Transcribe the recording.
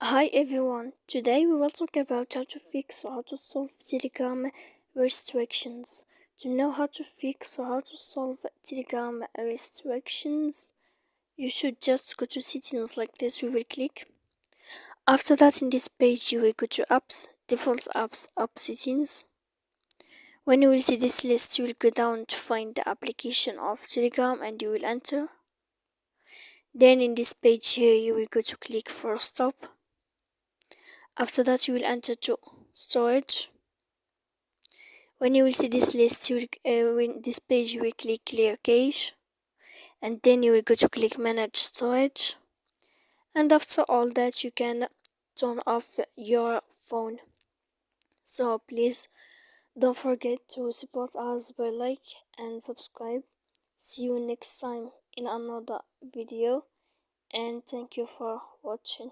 Hi everyone, today we will talk about how to fix or how to solve Telegram restrictions. To know how to fix or how to solve Telegram restrictions, you should just go to settings like this. We will click. After that, in this page, you will go to apps, default apps, app settings. When you will see this list, you will go down to find the application of Telegram and you will enter. Then in this page here, you will go to click for stop. After that, you will enter to storage. When you will see this list, when this page, you will click clear cache, and then you will go to click manage storage. And after all that, you can turn off your phone. So please don't forget to support us by like and subscribe. See you next time in another video, and thank you for watching.